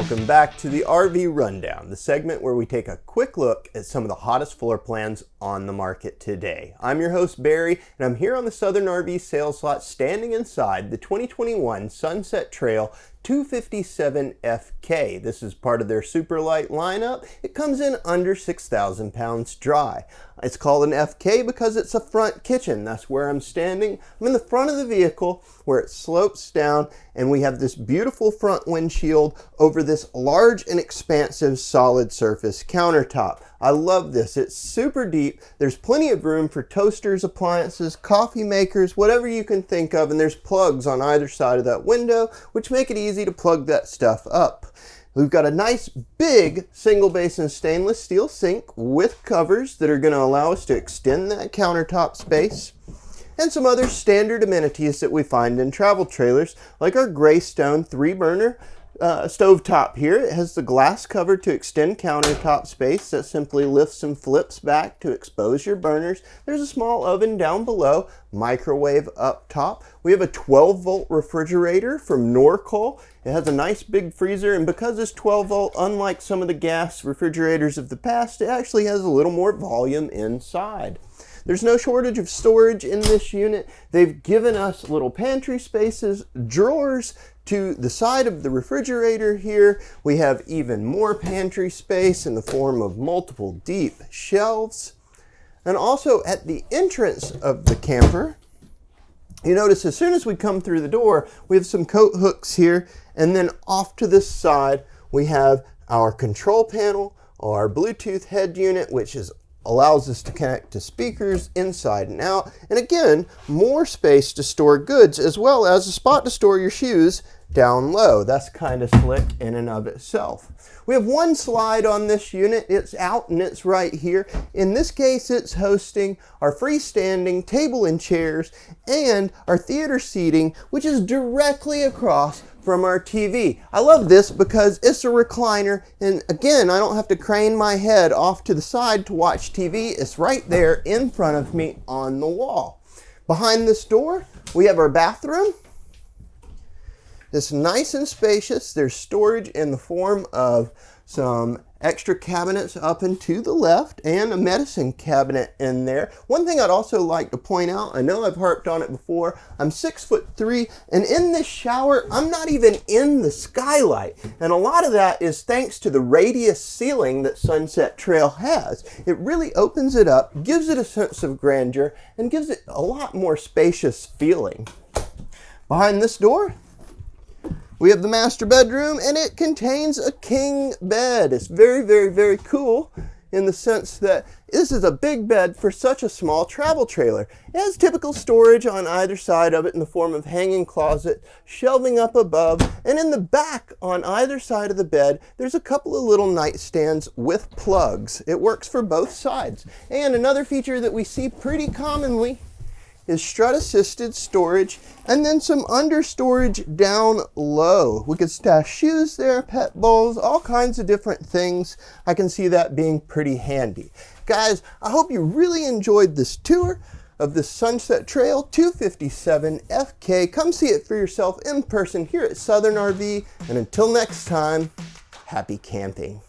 Welcome back to the RV Rundown, the segment where we take a quick look at some of the hottest floor plans on the market today. I'm your host Barry, and I'm here on the Southern RV sales lot standing inside the 2021 Sunset Trail 257FK. This is part of their super light lineup. It comes in under 6,000 pounds dry. It's called an FK because it's a front kitchen. That's where I'm standing. I'm in the front of the vehicle where it slopes down, and we have this beautiful front windshield over this large and expansive solid surface countertop. I love this. It's super deep. There's plenty of room for toasters, appliances, coffee makers, whatever you can think of, and there's plugs on either side of that window, which make it easy to plug that stuff up. We've got a nice big single basin stainless steel sink with covers that are going to allow us to extend that countertop space, and some other standard amenities that we find in travel trailers, like our gray stone 3-burner stovetop here. It has the glass cover to extend countertop space that simply lifts and flips back to expose your burners. There's a small oven down below, microwave up top. We have a 12-volt refrigerator from Norcold. It has a nice big freezer, and because it's 12-volt, unlike some of the gas refrigerators of the past, it actually has a little more volume inside. There's no shortage of storage in this unit. They've given us little pantry spaces, drawers to the side of the refrigerator here. We have even more pantry space in the form of multiple deep shelves. And also at the entrance of the camper, you notice as soon as we come through the door, we have some coat hooks here, and then off to this side, we have our control panel, our Bluetooth head unit, which allows us to connect to speakers inside and out. And again, more space to store goods, as well as a spot to store your shoes down low. That's kind of slick in and of itself. We have one slide on this unit. It's out and it's right here. In this case, it's hosting our freestanding table and chairs and our theater seating, which is directly across from our TV. I love this because it's a recliner, and again, I don't have to crane my head off to the side to watch TV. It's right there in front of me on the wall. Behind this door, we have our bathroom. It's nice and spacious. There's storage in the form of some extra cabinets up and to the left, and a medicine cabinet in there. One thing I'd also like to point out, I know I've harped on it before, I'm 6'3", and in this shower, I'm not even in the skylight. And a lot of that is thanks to the radius ceiling that Sunset Trail has. It really opens it up, gives it a sense of grandeur, and gives it a lot more spacious feeling. Behind this door, we have the master bedroom, and it contains a king bed. It's very, very, very cool in the sense that this is a big bed for such a small travel trailer. It has typical storage on either side of it in the form of hanging closet, shelving up above, and in the back on either side of the bed, there's a couple of little nightstands with plugs. It works for both sides. And another feature that we see pretty commonly is strut assisted storage, and then some under storage down low. We could stash shoes there, pet bowls, all kinds of different things. I can see that being pretty handy. Guys, I hope you really enjoyed this tour of the Sunset Trail 257FK. Come see it for yourself in person here at Southern RV, and until next time, happy camping.